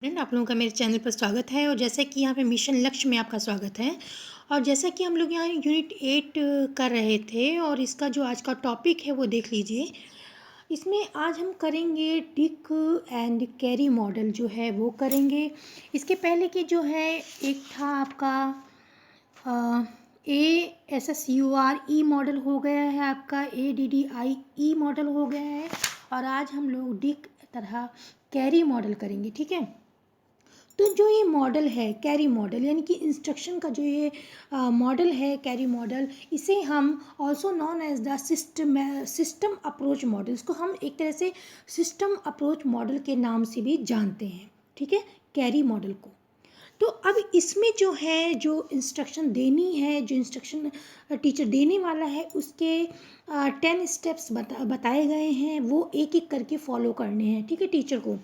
Friend, आप लोगों का मेरे चैनल पर स्वागत है। और जैसा कि यहाँ पे मिशन लक्ष्य में आपका स्वागत है। और जैसा कि हम लोग यहाँ यूनिट 8 कर रहे थे और इसका जो आज का टॉपिक है वो देख लीजिए। इसमें आज हम करेंगे डिक एंड कैरी मॉडल जो है वो करेंगे। इसके पहले की जो है एक था आपका ASSURE मॉडल हो गया है, आपका ADDIE मॉडल हो गया है। और आज हम लोग डिक तरह कैरी मॉडल करेंगे, ठीक है। तो जो ये मॉडल है कैरी मॉडल, यानी कि इंस्ट्रक्शन का जो ये मॉडल है कैरी मॉडल, इसे हम also known as the system approach model, इसको हम एक तरह से सिस्टम अप्रोच मॉडल के नाम से भी जानते हैं, ठीक है, कैरी मॉडल को। तो अब इसमें जो है जो इंस्ट्रक्शन देनी है, जो इंस्ट्रक्शन टीचर देने वाला है, उसके 10 स्टेप्स बताए गए हैं, वो एक एक करके फॉलो करने हैं, ठीक है, टीचर को।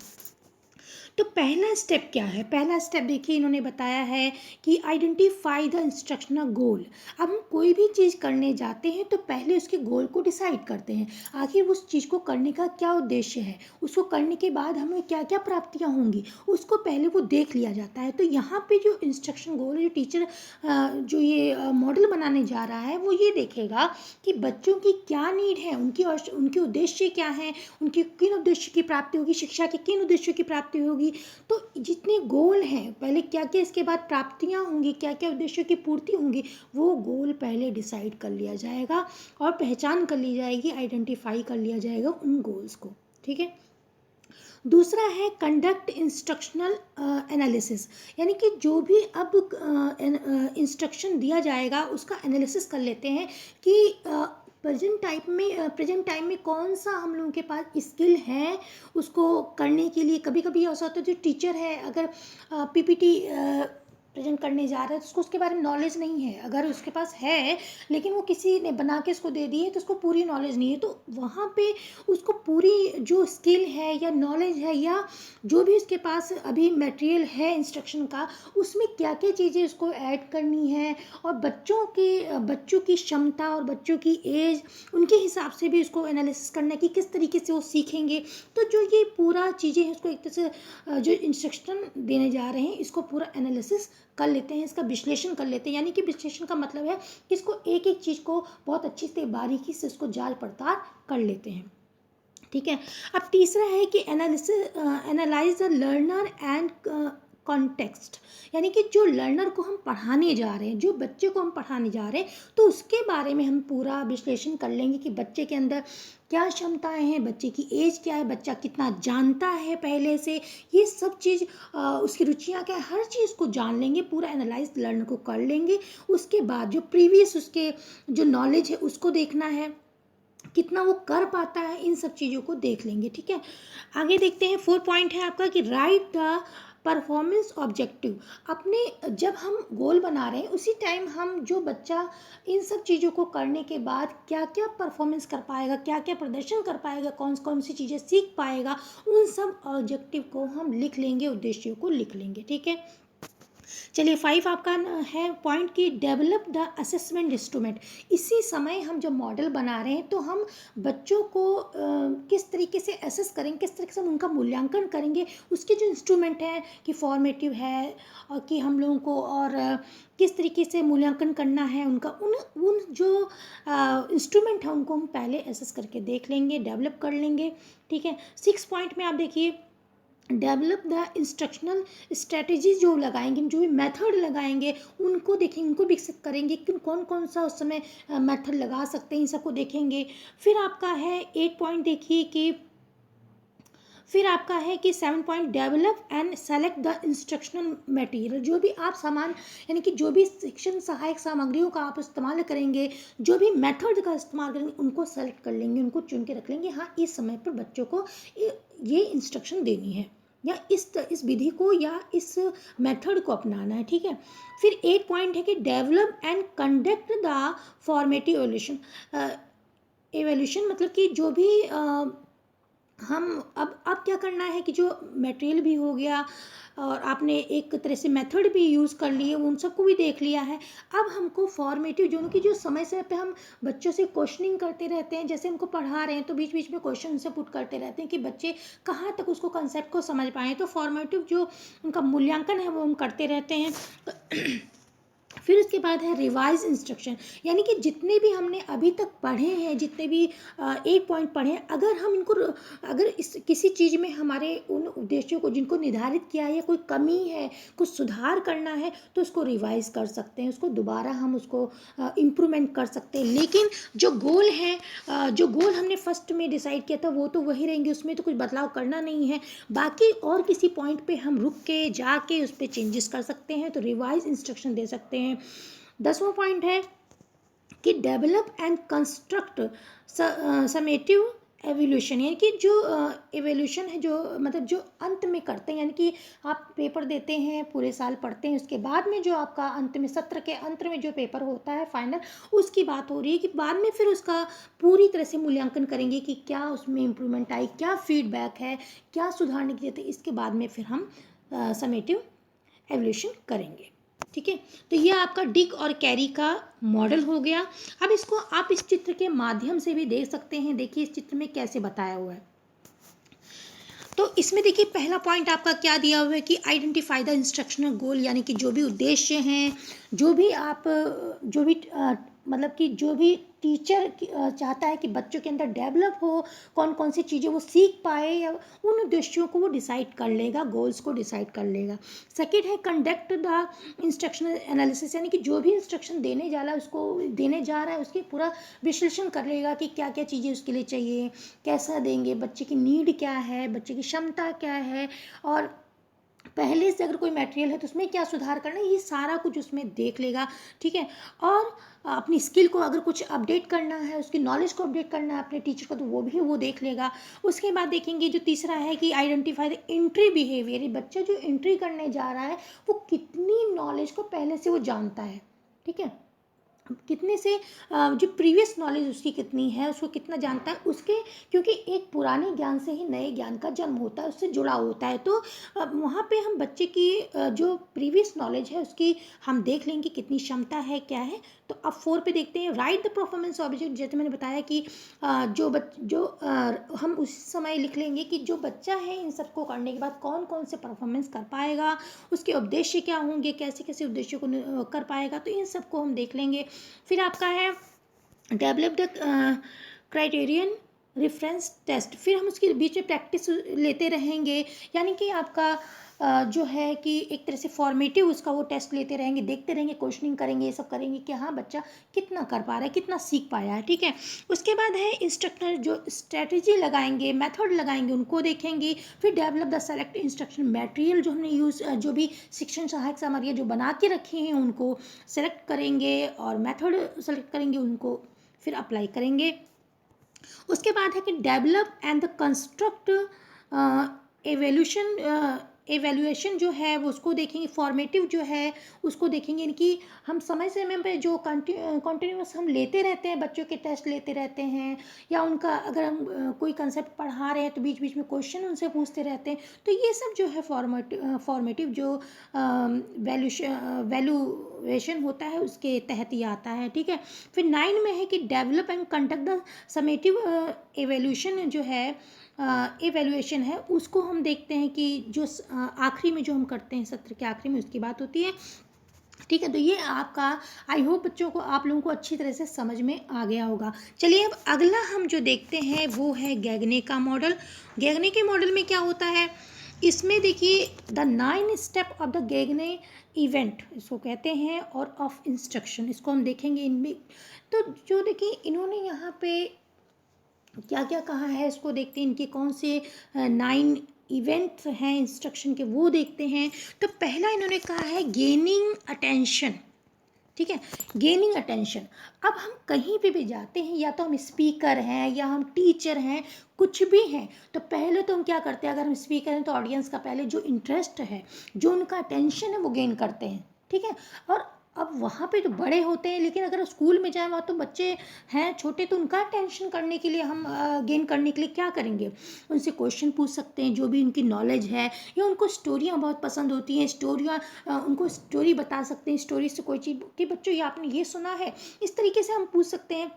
तो पहला स्टेप क्या है? पहला स्टेप देखिए, इन्होंने बताया है कि आइडेंटिफाई द इंस्ट्रक्शनल गोल। अब हम कोई भी चीज़ करने जाते हैं तो पहले उसके गोल को डिसाइड करते हैं, आखिर उस चीज़ को करने का क्या उद्देश्य है, उसको करने के बाद हमें क्या क्या प्राप्तियाँ होंगी, उसको पहले वो देख लिया जाता है। तो यहाँ पे जो इंस्ट्रक्शन गोल है, जो टीचर जो ये मॉडल बनाने जा रहा है, वो ये देखेगा कि बच्चों की क्या नीड है, उनके उद्देश्य क्या हैं, उनके किन उद्देश्य की प्राप्ति होगी, शिक्षा के किन उद्देश्यों की प्राप्ति होगी। तो जितने गोल हैं, पहले क्या क्या, इसके बाद प्राप्तियां होंगी, क्या क्या उद्देश्यों की पूर्ति होंगी, वो गोल पहले डिसाइड कर लिया जाएगा और पहचान कर ली जाएगी, आइडेंटिफाई कर लिया जाएगा उन गोल्स को, ठीक है। दूसरा है कंडक्ट इंस्ट्रक्शनल एनालिसिस, यानी कि जो भी अब इंस्ट्रक्शन दिया जाएगा उसका एनालिसिस कर लेते हैं कि प्रेजेंट टाइम में कौन सा हम लोगों के पास स्किल है उसको करने के लिए। कभी कभी ऐसा होता है जो टीचर है, अगर पीपीटी प्रेजेंट करने जा रहा है तो उसको उसके बारे में नॉलेज नहीं है, अगर उसके पास है लेकिन वो किसी ने बना के उसको दे दी है तो उसको पूरी नॉलेज नहीं है, तो वहाँ पे उसको पूरी जो स्किल है या नॉलेज है या जो भी उसके पास अभी मटेरियल है इंस्ट्रक्शन का, उसमें क्या क्या चीज़ें उसको ऐड करनी है, और बच्चों की क्षमता और बच्चों की एज, उनके हिसाब से भी उसको एनालिसिस करना है कि किस तरीके से वो सीखेंगे। तो जो ये पूरा चीज़ें हैं उसको एक तरह से जो इंस्ट्रक्शन देने जा रहे हैं इसको पूरा एनालिसिस कर लेते हैं, इसका विश्लेषण कर लेते हैं। यानी कि विश्लेषण का मतलब है कि इसको एक एक चीज़ को बहुत अच्छी से बारीकी से उसको जांच पड़ताल कर लेते हैं, ठीक है। अब तीसरा है कि analyse the learner and context, यानी कि जो लर्नर को हम पढ़ाने जा रहे हैं, जो बच्चे को हम पढ़ाने जा रहे हैं, तो उसके बारे में हम पूरा विश्लेषण कर लेंगे कि बच्चे के अंदर क्या क्षमताएं हैं, बच्चे की एज क्या है, बच्चा कितना जानता है पहले से, ये सब चीज़, उसकी रुचियाँ क्या है, हर चीज़ को जान लेंगे, पूरा एनालाइज लर्नर को कर लेंगे। उसके बाद जो प्रीवियस उसके जो नॉलेज है उसको देखना है, कितना वो कर पाता है, इन सब चीज़ों को देख लेंगे, ठीक है। आगे देखते हैं, 4 पॉइंट है आपका कि राइट द परफॉर्मेंस ऑब्जेक्टिव। अपने जब हम गोल बना रहे हैं उसी टाइम हम जो बच्चा इन सब चीज़ों को करने के बाद क्या क्या परफॉर्मेंस कर पाएगा, क्या क्या प्रदर्शन कर पाएगा, कौन कौन सी चीज़ें सीख पाएगा, उन सब ऑब्जेक्टिव को हम लिख लेंगे, उद्देश्यों को लिख लेंगे, ठीक है। चलिए 5 आपका है पॉइंट की डेवलप द असेसमेंट इंस्ट्रूमेंट। इसी समय हम जब मॉडल बना रहे हैं तो हम बच्चों को किस तरीके से असेस करेंगे, किस तरीके से हम उनका मूल्यांकन करेंगे, उसके जो इंस्ट्रूमेंट हैं कि फॉर्मेटिव है और कि हम लोगों को और किस तरीके से मूल्यांकन करना है उनका, उन जो इंस्ट्रूमेंट है उनको हम पहले असेस करके देख लेंगे, डेवलप कर लेंगे, ठीक है। 6 पॉइंट में आप देखिए, डेवलप द इंस्ट्रक्शनल स्ट्रेटजी, जो लगाएंगे, जो भी मेथड लगाएंगे उनको देखेंगे, उनको विकसित करेंगे कि कौन कौन सा उस समय मेथड लगा सकते हैं, इन सबको देखेंगे। फिर आपका है 8 पॉइंट देखिए कि फिर आपका है कि 7 point develop and select the instructional material. जो भी आप सामान, यानी कि जो भी शिक्षण सहायक सामग्रियों का आप इस्तेमाल करेंगे, जो भी मेथड का इस्तेमाल करेंगे, उनको सेलेक्ट कर लेंगे, उनको चुन के रख लेंगे। हाँ, इस समय पर बच्चों को ये इंस्ट्रक्शन देनी है या इस विधि को या इस मेथड को अपनाना है, ठीक है। फिर 8 पॉइंट है कि develop and conduct the formative evolution, मतलब कि जो भी हम अब क्या करना है कि जो मटेरियल भी हो गया, और आपने एक तरह से मेथड भी यूज़ कर लिए, उन सबको भी देख लिया है। अब हमको फॉर्मेटिव जो समय समय पे हम बच्चों से क्वेश्चनिंग करते रहते हैं, जैसे हमको पढ़ा रहे हैं तो बीच बीच में क्वेश्चन से पुट करते रहते हैं कि बच्चे कहाँ तक उसको कंसेप्ट को समझ पाएँ, तो फॉर्मेटिव जो उनका मूल्यांकन है वो हम करते रहते हैं। फिर उसके बाद है रिवाइज इंस्ट्रक्शन, यानी कि जितने भी हमने अभी तक पढ़े हैं, जितने भी एक पॉइंट पढ़े हैं, अगर हम इनको अगर इस किसी चीज़ में हमारे उन उद्देश्यों को जिनको निर्धारित किया है या कोई कमी है, कुछ सुधार करना है, तो उसको रिवाइज कर सकते हैं, उसको दोबारा हम उसको इम्प्रूवमेंट कर सकते हैं। लेकिन जो गोल है, जो गोल हमने फर्स्ट में डिसाइड किया था वो तो वही रहेंगे, उसमें तो कुछ बदलाव करना नहीं है। बाकी और किसी पॉइंट पे हम रुक के जाके उस पर चेंजेस कर सकते हैं, तो रिवाइज इंस्ट्रक्शन दे सकते हैं। 10वां पॉइंट है कि develop and construct summative evolution, यानी कि जो एवोल्यूशन है, जो मतलब जो अंत में करते हैं, यानी कि आप पेपर देते हैं, पूरे साल पढ़ते हैं, उसके बाद में जो आपका अंत में सत्र के अंत में जो पेपर होता है फाइनल, उसकी बात हो रही है कि बाद में फिर उसका पूरी तरह से मूल्यांकन करेंगे कि क्या उसमें इम्प्रूवमेंट आई, क्या फीडबैक है, क्या सुधारने की जरूरत है। इसके बाद में फिर हम समेटिव एवोल्यूशन करेंगे। ठीक है, तो ये आपका डिक और कैरी का मॉडल हो गया। अब इसको आप इस चित्र के माध्यम से भी देख सकते हैं। देखिए इस चित्र में कैसे बताया हुआ है। तो इसमें देखिए पहला पॉइंट आपका क्या दिया हुआ है कि आइडेंटिफाई द इंस्ट्रक्शनल गोल, यानी कि जो भी उद्देश्य हैं, जो भी आप जो भी मतलब कि जो भी टीचर चाहता है कि बच्चों के अंदर डेवलप हो, कौन कौन सी चीज़ें वो सीख पाए, या उन उद्देश्यों को वो डिसाइड कर लेगा, गोल्स को डिसाइड कर लेगा। सेकेंड है कंडक्ट द इंस्ट्रक्शनल एनालिसिस, यानी कि जो भी इंस्ट्रक्शन देने जा रहा है उसकी पूरा विश्लेषण कर लेगा कि क्या क्या चीज़ें उसके लिए चाहिए, कैसा देंगे, बच्चे की नीड क्या है, बच्चे की क्षमता क्या है, और पहले से अगर कोई मटेरियल है तो उसमें क्या सुधार करना है, ये सारा कुछ उसमें देख लेगा। ठीक है, और अपनी स्किल को अगर कुछ अपडेट करना है, उसकी नॉलेज को अपडेट करना है अपने टीचर को, तो वो देख लेगा। उसके बाद देखेंगे जो तीसरा है कि आइडेंटिफाई द एंट्री बिहेवियर, बच्चा जो एंट्री करने जा रहा है वो कितनी नॉलेज को पहले से वो जानता है। ठीक है, कितने से जो प्रीवियस नॉलेज उसकी कितनी है, उसको कितना जानता है उसके, क्योंकि एक पुराने ज्ञान से ही नए ज्ञान का जन्म होता है, उससे जुड़ा होता है। तो वहाँ पे हम बच्चे की जो प्रीवियस नॉलेज है उसकी हम देख लेंगे कितनी क्षमता है, क्या है। तो अब 4 पे देखते हैं राइट द परफॉर्मेंस ऑब्जेक्ट। जैसे मैंने बताया कि हम उस समय लिख लेंगे कि जो बच्चा है इन सबको करने के बाद कौन कौन से परफॉर्मेंस कर पाएगा, उसके उद्देश्य क्या होंगे, कैसे कैसे उद्देश्यों को कर पाएगा, तो इन सबको हम देख लेंगे। फिर आपका है develop the criterion reference test, फिर हम उसके बीच में प्रैक्टिस लेते रहेंगे, यानी कि आपका जो है कि एक तरह से फॉर्मेटिव उसका वो टेस्ट लेते रहेंगे, देखते रहेंगे, क्वेश्चनिंग करेंगे, ये सब करेंगे कि हाँ बच्चा कितना कर पा रहा है, कितना सीख पाया है। ठीक है, उसके बाद है इंस्ट्रक्टर जो स्ट्रेटजी लगाएंगे, मेथड लगाएंगे, उनको देखेंगे। फिर develop the select instruction material, जो हमने जो भी शिक्षण सहायक सामग्री जो बना के रखी हैं उनको सेलेक्ट करेंगे और मेथड सेलेक्ट करेंगे, उनको फिर अप्लाई करेंगे। उसके बाद है कि develop and the construct evaluation जो है वो उसको देखेंगे, फॉर्मेटिव जो है उसको देखेंगे, यानी कि हम समय समय पे जो कॉन्टिन्यूस हम लेते रहते हैं, बच्चों के टेस्ट लेते रहते हैं, या उनका अगर हम कोई कंसेप्ट पढ़ा रहे हैं तो बीच बीच में क्वेश्चन उनसे पूछते रहते हैं, तो ये सब जो है फॉर्मेटिव जो वैल्यूएशन होता है उसके तहत ही आता है। ठीक है, फिर 9 में है कि develop and conduct the summative evaluation जो है एवेल्यूएशन है, उसको हम देखते हैं कि जो आखिरी में जो हम करते हैं सत्र के आखिरी में उसकी बात होती है। ठीक है, तो ये आपका आई होप बच्चों को आप लोगों को अच्छी तरह से समझ में आ गया होगा। चलिए अब अगला हम जो देखते हैं वो है गैगने का मॉडल। गैगने के मॉडल में क्या होता है, इसमें देखिए the 9 step of the Gagne event इसको कहते हैं, और ऑफ इंस्ट्रक्शन इसको हम देखेंगे इनमें। तो जो देखिए इन्होंने यहाँ पे क्या क्या कहा है इसको देखते हैं, इनके कौन से 9 इवेंट्स हैं इंस्ट्रक्शन के वो देखते हैं। तो पहला इन्होंने कहा है गेनिंग अटेंशन। ठीक है, गेनिंग अटेंशन। अब हम कहीं पे भी जाते हैं, या तो हम स्पीकर हैं या हम टीचर हैं, कुछ भी हैं, तो पहले तो हम क्या करते हैं, अगर हम स्पीकर हैं तो ऑडियंस का पहले जो इंटरेस्ट है, जो उनका अटेंशन है वो गेन करते हैं। ठीक है, और अब वहाँ पे तो बड़े होते हैं, लेकिन अगर स्कूल में जाएं वहाँ तो बच्चे हैं छोटे, तो उनका टेंशन करने के लिए हम गेन करने के लिए क्या करेंगे, उनसे क्वेश्चन पूछ सकते हैं जो भी उनकी नॉलेज है, या उनको स्टोरियाँ बहुत पसंद होती हैं, स्टोरियाँ उनको स्टोरी बता सकते हैं, स्टोरी से कोई चीज़ कि बच्चों ये आपने ये सुना है, इस तरीके से हम पूछ सकते हैं।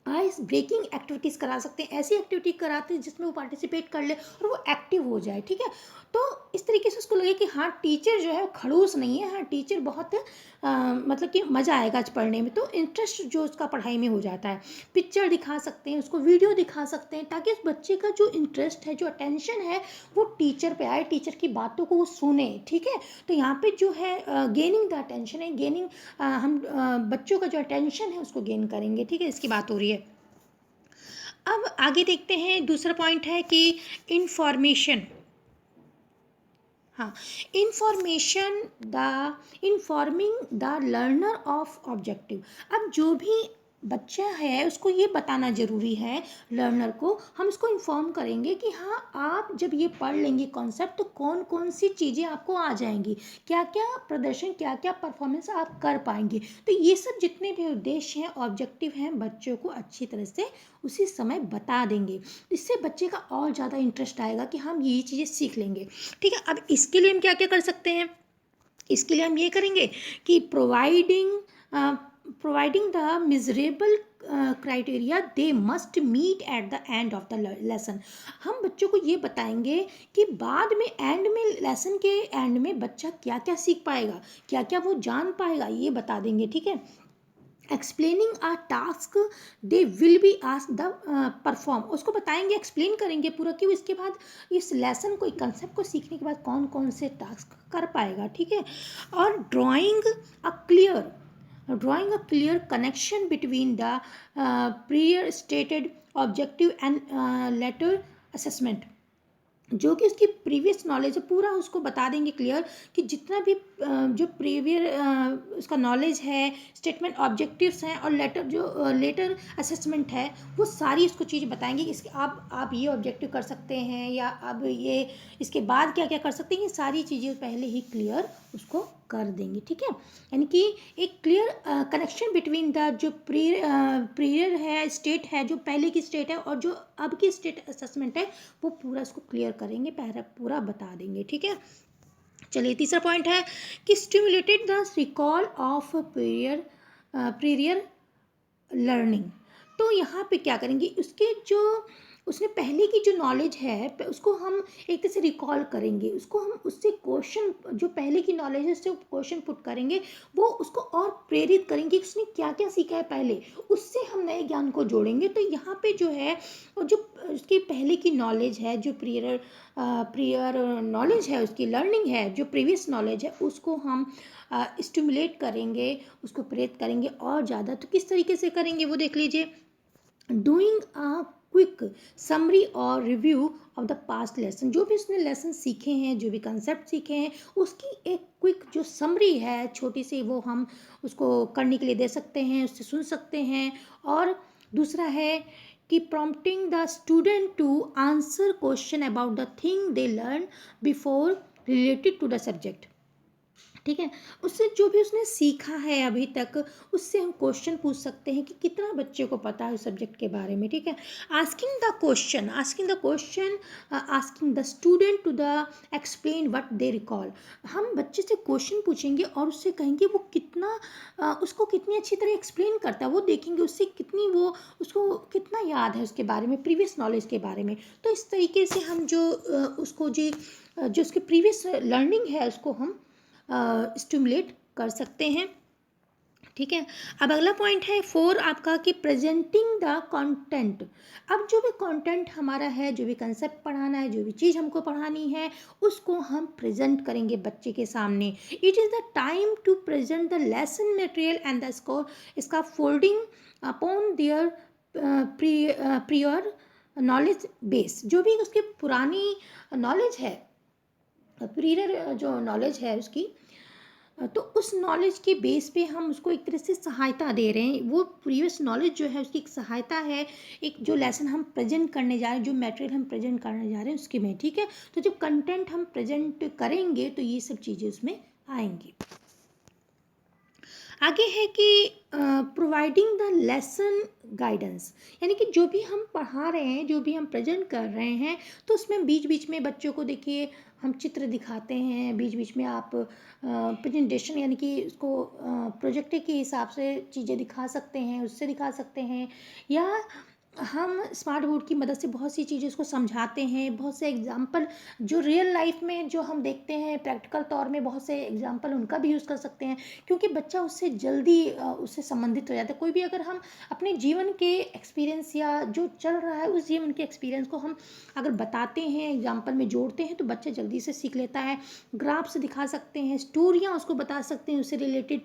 आइस ब्रेकिंग एक्टिविटीज़ करा सकते हैं, ऐसी एक्टिविटी कराते हैं जिसमें वो पार्टिसिपेट कर ले और वो एक्टिव हो जाए, ठीक है। तो इस तरीके से उसको लगे कि हाँ टीचर जो है वो खड़ूस नहीं है, हाँ टीचर बहुत मतलब कि मज़ा आएगा आज पढ़ने में, तो इंटरेस्ट जो उसका पढ़ाई में हो जाता है। पिक्चर दिखा सकते हैं, उसको वीडियो दिखा सकते हैं, ताकि उस बच्चे का जो इंटरेस्ट है, जो अटेंशन है, वो टीचर पे आए, टीचर की बातों को वो सुने, ठीक है। तो यहाँ पे जो है गेनिंग द अटेंशन है, गेनिंग हम बच्चों का जो अटेंशन है उसको गेन करेंगे, ठीक है, इसकी बात हो रही है। अब आगे देखते हैं, दूसरा पॉइंट है कि इंफॉर्मेशन, हाँ, information the informing the learner of objective. अब जो भी बच्चा है उसको ये बताना ज़रूरी है, लर्नर को हम उसको इन्फॉर्म करेंगे कि हाँ आप जब ये पढ़ लेंगे कॉन्सेप्ट तो कौन कौन सी चीज़ें आपको आ जाएंगी, क्या क्या प्रदर्शन, क्या क्या परफॉर्मेंस आप कर पाएंगे। तो ये सब जितने भी उद्देश्य हैं, ऑब्जेक्टिव हैं, बच्चों को अच्छी तरह से उसी समय बता देंगे। इससे बच्चे का और ज़्यादा इंटरेस्ट आएगा कि हम ये चीज़ें सीख लेंगे, ठीक है। अब इसके लिए हम क्या क्या कर सकते हैं, इसके लिए हम ये करेंगे कि providing the measurable criteria they must meet at the end of the lesson. हम बच्चों को ये बताएंगे कि बाद में एंड में, लेसन के एंड में बच्चा क्या क्या सीख पाएगा, क्या क्या वो जान पाएगा, ये बता देंगे, ठीक है। Explaining a task they will be ask the perform, उसको बताएंगे, एक्सप्लेन करेंगे पूरा कि वो इसके बाद इस लेसन को, कंसेप्ट को सीखने के बाद कौन कौन से टास्क कर पाएगा, ठीक है। और drawing a clear connection between the prior stated objective and later assessment, जो कि उसकी प्रीवियस नॉलेज है पूरा उसको बता देंगे क्लियर, कि जितना भी जो उसका नॉलेज है, स्टेटमेंट ऑब्जेक्टिव्स हैं और लेटर जो लेटर असेसमेंट है, वो सारी उसको चीज़ बताएंगे कि इसके आप ये ऑब्जेक्टिव कर सकते हैं, या अब ये इसके बाद क्या क्या कर सकते हैं, ये सारी चीज़ें पहले ही क्लियर उसको कर देंगे, ठीक है। यानी कि एक क्लियर कनेक्शन बिटवीन द जो प्रियर है, स्टेट है, जो पहले की स्टेट है, और जो अब की स्टेट असेसमेंट है, वो पूरा इसको क्लियर करेंगे, पूरा बता देंगे, ठीक है। चलिए तीसरा पॉइंट है कि stimulated the recall of prior learning. तो यहाँ पे क्या करेंगे, उसके जो उसने पहले की जो नॉलेज है उसको हम एक तरह से रिकॉल करेंगे, उसको हम उससे क्वेश्चन, जो पहले की नॉलेज है उससे क्वेश्चन पुट करेंगे, वो उसको और प्रेरित करेंगे कि उसने क्या क्या सीखा है पहले, उससे हम नए ज्ञान को जोड़ेंगे। तो यहाँ पे जो है वो जो उसकी पहले की नॉलेज है, जो प्रियर नॉलेज है, उसकी लर्निंग है, जो प्रीवियस नॉलेज है, उसको हम स्टिमुलेट करेंगे, उसको प्रेरित करेंगे और ज़्यादा। तो किस तरीके से करेंगे वो देख लीजिए, डूइंग अ क्विक समरी और review of the past lesson, जो भी उसने लेसन सीखे हैं, जो भी कंसेप्ट सीखे हैं, उसकी एक क्विक जो समरी है छोटी सी, वो हम उसको करने के लिए दे सकते हैं, उससे सुन सकते हैं। और दूसरा है कि prompting the student to answer question about the thing they learn before related to the subject, ठीक है। उससे जो भी उसने सीखा है अभी तक, उससे हम क्वेश्चन पूछ सकते हैं कि कितना बच्चे को पता है उस सब्जेक्ट के बारे में, ठीक है। Asking the student to the explain what they recall, हम बच्चे से क्वेश्चन पूछेंगे और उससे कहेंगे वो कितना उसको कितनी अच्छी तरह एक्सप्लेन करता है, वो देखेंगे उससे कितनी वो उसको कितना याद है उसके बारे में, प्रीवियस नॉलेज के बारे में। तो इस तरीके से हम जो उसको जो उसकी प्रीवियस लर्निंग है उसको हम स्टिमुलेट कर सकते हैं, ठीक है। अब अगला पॉइंट है 4 आपका कि प्रेजेंटिंग द कंटेंट। अब जो भी कंटेंट हमारा है, जो भी कंसेप्ट पढ़ाना है, जो भी चीज़ हमको पढ़ानी है, उसको हम प्रेजेंट करेंगे बच्चे के सामने। It is the time to present the lesson material and the score इसका folding upon their prior knowledge base, जो भी उसकी पुरानी नॉलेज है, प्रीयर जो नॉलेज है उसकी, तो उस नॉलेज के बेस पे हम उसको एक तरह से सहायता दे रहे हैं। वो प्रीवियस नॉलेज जो है उसकी एक सहायता है, एक जो लेसन हम प्रेजेंट करने जा रहे हैं, जो मटेरियल हम प्रेजेंट करने जा रहे हैं उसके में, ठीक है। तो जब कंटेंट हम प्रेजेंट करेंगे तो ये सब चीज़ें उसमें आएंगी। आगे है कि प्रोवाइडिंग द लेसन गाइडेंस, यानी कि जो भी हम पढ़ा रहे हैं, जो भी हम प्रेजेंट कर रहे हैं, तो उसमें बीच बीच में बच्चों को देखिए हम चित्र दिखाते हैं, बीच बीच में आप प्रेजेंटेशन यानी कि उसको प्रोजेक्ट के हिसाब से चीज़ें दिखा सकते हैं, उससे दिखा सकते हैं, या हम स्मार्ट बोर्ड की मदद से बहुत सी चीज़ें उसको समझाते हैं। बहुत से एग्जाम्पल जो रियल लाइफ में जो हम देखते हैं प्रैक्टिकल तौर में, बहुत से एग्जाम्पल उनका भी यूज़ कर सकते हैं, क्योंकि बच्चा उससे जल्दी उससे संबंधित हो जाता है। कोई भी अगर हम अपने जीवन के एक्सपीरियंस या जो चल रहा है उस जीवन के एक्सपीरियंस को हम अगर बताते हैं, एग्जाम्पल में जोड़ते हैं, तो बच्चा जल्दी से सीख लेता है। ग्राफ से दिखा सकते हैं, स्टोरियाँ उसको बता सकते हैं, उससे रिलेटेड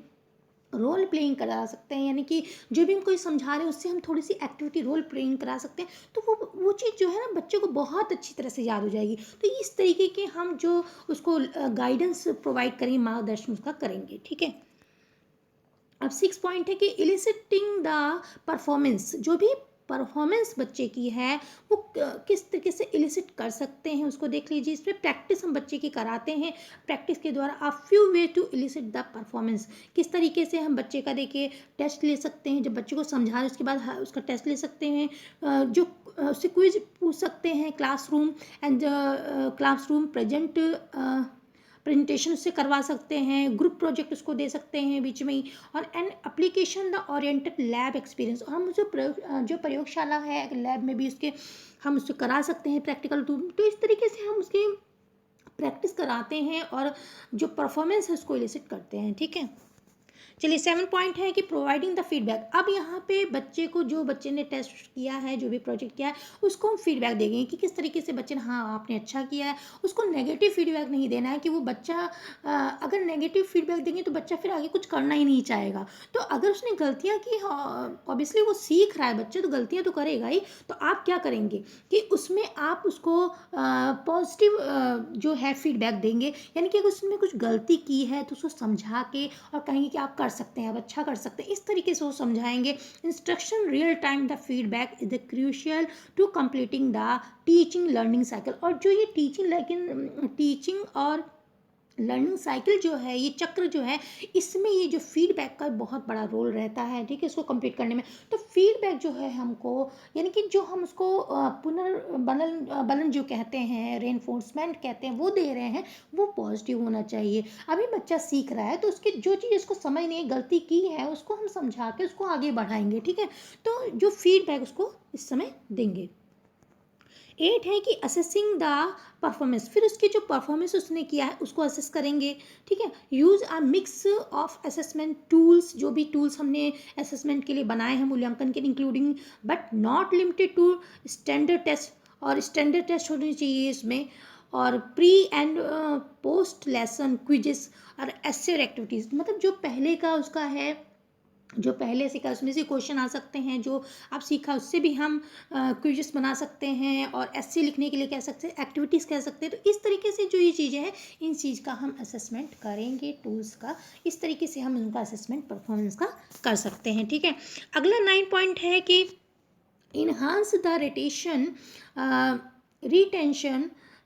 रोल प्लेइंग करा सकते हैं, यानी कि जो भी हम कोई समझा रहे हैं उससे हम थोड़ी सी एक्टिविटी रोल प्लेइंग करा सकते हैं, तो वो चीज़ जो है ना बच्चे को बहुत अच्छी तरह से याद हो जाएगी। तो इस तरीके के हम जो उसको गाइडेंस प्रोवाइड करेंगे, मार्गदर्शन उसका करेंगे, ठीक है। अब 6 पॉइंट है कि इलिसिटिंग द परफॉर्मेंस, जो भी परफॉर्मेंस बच्चे की है वो किस तरीके से इलिसिट कर सकते हैं उसको देख लीजिए। इसमें प्रैक्टिस हम बच्चे की कराते हैं, प्रैक्टिस के द्वारा a few way to elicit the performance, किस तरीके से हम बच्चे का देखिए टेस्ट ले सकते हैं। जब बच्चे को समझा रहे उसके बाद उसका टेस्ट ले सकते हैं, जो उससे क्विज पूछ सकते हैं, क्लासरूम एंड क्लासरूम प्रेजेंटेशन उससे करवा सकते हैं, ग्रुप प्रोजेक्ट उसको दे सकते हैं बीच में ही, और an application the oriented lab experience, और हम जो प्रयोगशाला है लैब में भी उसके हम उससे करा सकते हैं प्रैक्टिकल टूल। तो इस तरीके से हम उसकी प्रैक्टिस कराते हैं और जो परफॉर्मेंस है उसको इलिसिट करते हैं, ठीक है। चलिए 7 पॉइंट है कि प्रोवाइडिंग द फीडबैक। अब यहाँ पे बच्चे को, जो बच्चे ने टेस्ट किया है, जो भी प्रोजेक्ट किया है, उसको हम फीडबैक देंगे कि किस तरीके से बच्चे ने, हाँ आपने अच्छा किया है। उसको नेगेटिव फीडबैक नहीं देना है कि वो बच्चा अगर नेगेटिव फीडबैक देंगे तो बच्चा फिर आगे कुछ करना ही नहीं चाहेगा। तो अगर उसने गलतियाँ की, ऑब्वियसली वो सीख रहा है बच्चे, तो गलतियाँ तो करेगा ही। तो आप क्या करेंगे कि उसमें आप उसको पॉजिटिव जो है फीडबैक देंगे, यानी कि अगर उसने कुछ गलती की है तो उसको समझा के और कहेंगे कि आप कर सकते हैं, आप अच्छा कर सकते हैं, इस तरीके से वो समझाएंगे। Instruction real time the feedback is the crucial to completing the teaching learning cycle. और जो ये टीचिंग और लर्निंग साइकिल जो है, ये चक्र जो है, इसमें ये जो फीडबैक का बहुत बड़ा रोल रहता है, ठीक है, इसको कंप्लीट करने में। तो फीडबैक जो है हमको, यानी कि जो हम उसको पुनर्बलन जो कहते हैं, रेनफोर्समेंट कहते हैं, वो दे रहे हैं, वो पॉजिटिव होना चाहिए। अभी बच्चा सीख रहा है तो उसकी जो चीज़ उसको समझ नहीं, गलती की है, उसको हम समझा के उसको आगे बढ़ाएंगे, ठीक है। तो जो फीडबैक उसको इस समय देंगे। 8 है कि असेसिंग द परफॉर्मेंस, फिर उसकी जो परफॉर्मेंस उसने किया है उसको असेस करेंगे, ठीक है। Use a mix of assessment tools, जो भी टूल्स हमने असेसमेंट के लिए बनाए हैं मूल्यांकन के, including but not limited to standard test, और स्टैंडर्ड टेस्ट होने चाहिए इसमें, और pre and post lesson quizzes और एस्से एक्टिविटीज़, मतलब जो पहले का उसका है, जो पहले सीखा उसमें से क्वेश्चन आ सकते हैं, जो आप सीखा उससे भी हम क्विज़ बना सकते हैं, और ऐसे लिखने के लिए कह सकते हैं, एक्टिविटीज़ कह सकते हैं। तो इस तरीके से जो ये चीज़ें हैं, इन चीज़ का हम असेसमेंट करेंगे, टूल्स का, इस तरीके से हम उनका असेसमेंट परफॉर्मेंस का कर सकते हैं, ठीक है। अगला 9 पॉइंट है कि enhance the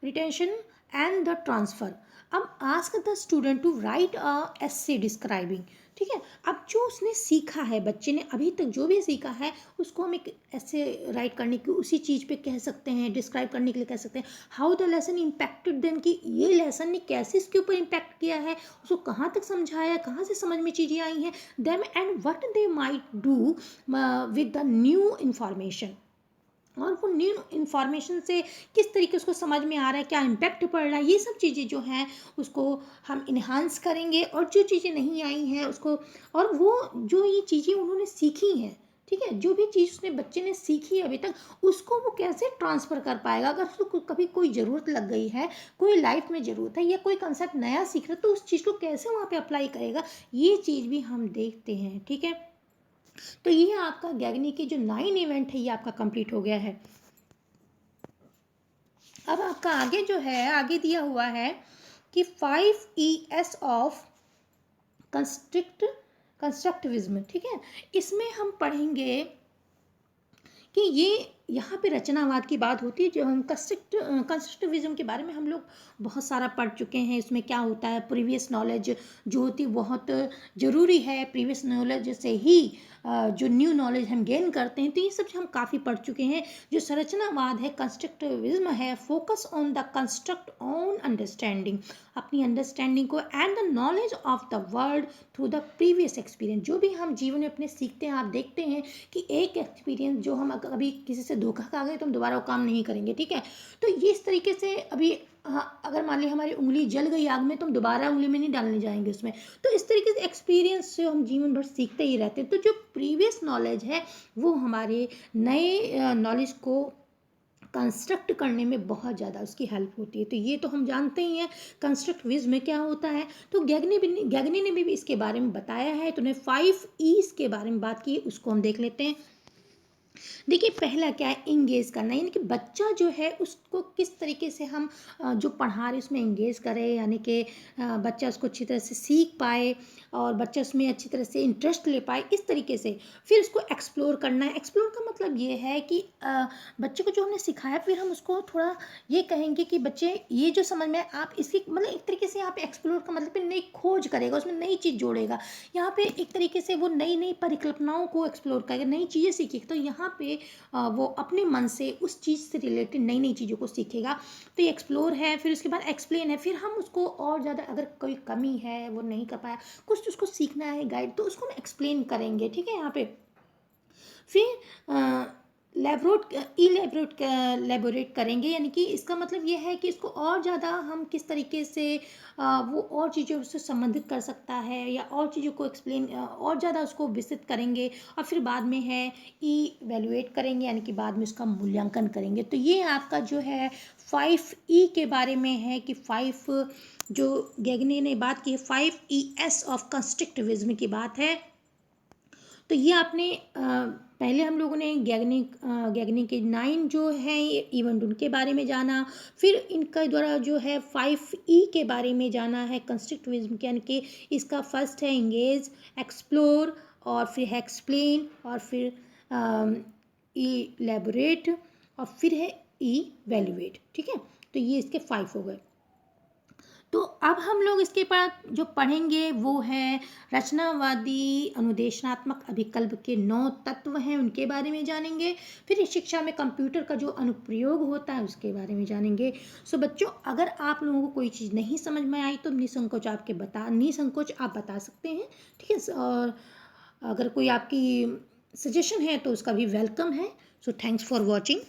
retention and the transfer. अब ask the student to write a essay describing, ठीक है। अब जो उसने सीखा है, बच्चे ने अभी तक जो भी सीखा है, उसको हम एक ऐसे राइट करने की, उसी चीज़ पे कह सकते हैं, डिस्क्राइब करने के लिए कह सकते हैं। How the lesson impacted them, कि ये लेसन ने कैसे इसके ऊपर इम्पैक्ट किया है, उसको कहाँ तक समझाया, कहाँ से समझ में चीज़ें आई हैं, them and what they might do with the new information, और वो न्यू इन्फॉर्मेशन से किस तरीके उसको समझ में आ रहा है, क्या इम्पैक्ट पड़ रहा है, ये सब चीज़ें जो हैं उसको हम इन्हांस करेंगे। और जो चीज़ें नहीं आई हैं उसको, और वो जो ये चीज़ें उन्होंने सीखी हैं, ठीक है, जो भी चीज़ उसने बच्चे ने सीखी है अभी तक, उसको वो कैसे ट्रांसफ़र कर पाएगा। अगर उसको कभी कोई ज़रूरत लग गई है, कोई लाइफ में ज़रूरत है, या कोई कंसेप्ट नया सीख रहा है, तो उस चीज़ को कैसे वहाँ पे अप्लाई करेगा, ये चीज़ भी हम देखते हैं, ठीक है। तो ये आपका गैगनी की जो 9 इवेंट है, ये आपका कंप्लीट हो गया है। अब आपका आगे जो है, आगे दिया हुआ है कि 5 ES ऑफ कंस्ट्रक्टिविज्म, ठीक है। इसमें हम पढ़ेंगे कि ये यहाँ पे रचनावाद की बात होती है। जो हम कंस्ट्रक्टिविज्म के बारे में हम लोग बहुत सारा पढ़ चुके हैं। इसमें क्या होता है, प्रीवियस नॉलेज जो होती है बहुत ज़रूरी है। प्रीवियस नॉलेज से ही जो न्यू नॉलेज हम गेन करते हैं, तो ये सब हम काफ़ी पढ़ चुके हैं। जो संरचनावाद है, कंस्ट्रक्टिविज्म है, focus on the construct on understanding, अपनी अंडरस्टैंडिंग को and the knowledge of the world through the previous experience. जो भी हम जीवन में अपने सीखते हैं, आप देखते हैं कि एक एक्सपीरियंस जो हम कभी किसी से धोखा खा गए तो हम दोबारा वो काम नहीं करेंगे, ठीक है। तो ये इस तरीके से अभी हाँ, अगर मान ली हमारी उंगली जल गई आग में तो हम दोबारा उंगली में नहीं डालने जाएंगे उसमें। तो इस तरीके से एक्सपीरियंस से हम जीवन भर सीखते ही रहते हैं। तो जो प्रीवियस नॉलेज है वो हमारे नए नॉलेज को कंस्ट्रक्ट करने में बहुत ज़्यादा उसकी हेल्प होती है। तो ये तो हम जानते ही हैं कंस्ट्रक्टिविज्म में क्या होता है। तो गैगनी ने भी इसके बारे में बताया है। तो उन्हें 5 ईज के बारे में बात की, उसको हम देख लेते हैं। देखिए, पहला क्या है, इंगेज करना, यानी कि बच्चा जो है उसको किस तरीके से हम जो पढ़ा रहे उसमें इंगेज करें, यानी कि बच्चा उसको अच्छी तरह से सीख पाए और बच्चा उसमें अच्छी तरह से इंटरेस्ट ले पाए, इस तरीके से। फिर उसको एक्सप्लोर करना है। एक्सप्लोर का मतलब ये है कि बच्चे को जो हमने सिखाया फिर हम उसको थोड़ा ये कहेंगे कि बच्चे ये जो समझ में आप इसकी मतलब एक तरीके से यहाँ पे एक्सप्लोर का मतलब नई खोज करेगा, उसमें नई चीज़ जोड़ेगा। यहाँ पे एक तरीके से वो नई नई परिकल्पनाओं को एक्सप्लोर करेगा, नई चीज़ें सीखेगा। तो यहाँ पे वो अपने मन से उस चीज़ से रिलेटेड नई नई चीज़ों को सीखेगा। तो ये एक्सप्लोर है। फिर उसके बाद एक्सप्लेन है। फिर हम उसको और ज़्यादा अगर कोई कमी है, वो नहीं कर पाया, कुछ उसको सीखना है गाइड, तो उसको हम एक्सप्लेन करेंगे, ठीक है। यहाँ पे फिर लेबोरेट करेंगे, यानी कि इसका मतलब ये है कि इसको और ज़्यादा हम किस तरीके से वो और चीज़ों से संबंधित कर सकता है या और चीज़ों को एक्सप्लेन और ज़्यादा उसको विस्तृत करेंगे। और फिर बाद में है इवैल्यूएट करेंगे, यानी कि बाद में उसका मूल्यांकन करेंगे। तो ये आपका जो है 5E के बारे में है कि 5 जो गैगने ने बात की है, 5 ES ऑफ कंस्ट्रक्टिविज्म की बात है। तो ये आपने पहले हम लोगों ने गैगनी के 9 जो हैं इवेंट उनके बारे में जाना। फिर इनका द्वारा जो है 5E के बारे में जाना है कंस्ट्रक्टिविज्म के, यानी कि इसका फर्स्ट है इंगेज, एक्सप्लोर, और फिर है एक्सप्लेन, और फिर इलेबोरेट, और फिर है इवैल्यूएट, ठीक है। तो ये इसके 5 हो गए। तो अब हम लोग इसके बाद जो पढ़ेंगे वो है रचनावादी अनुदेशनात्मक अभिकल्प के 9 तत्व हैं, उनके बारे में जानेंगे। फिर इस शिक्षा में कंप्यूटर का जो अनुप्रयोग होता है उसके बारे में जानेंगे। सो बच्चों, अगर आप लोगों को कोई चीज़ नहीं समझ में आई तो निसंकोच आप बता सकते हैं, ठीक है। और अगर कोई आपकी सजेशन है तो उसका भी वेलकम है। So thanks for watching.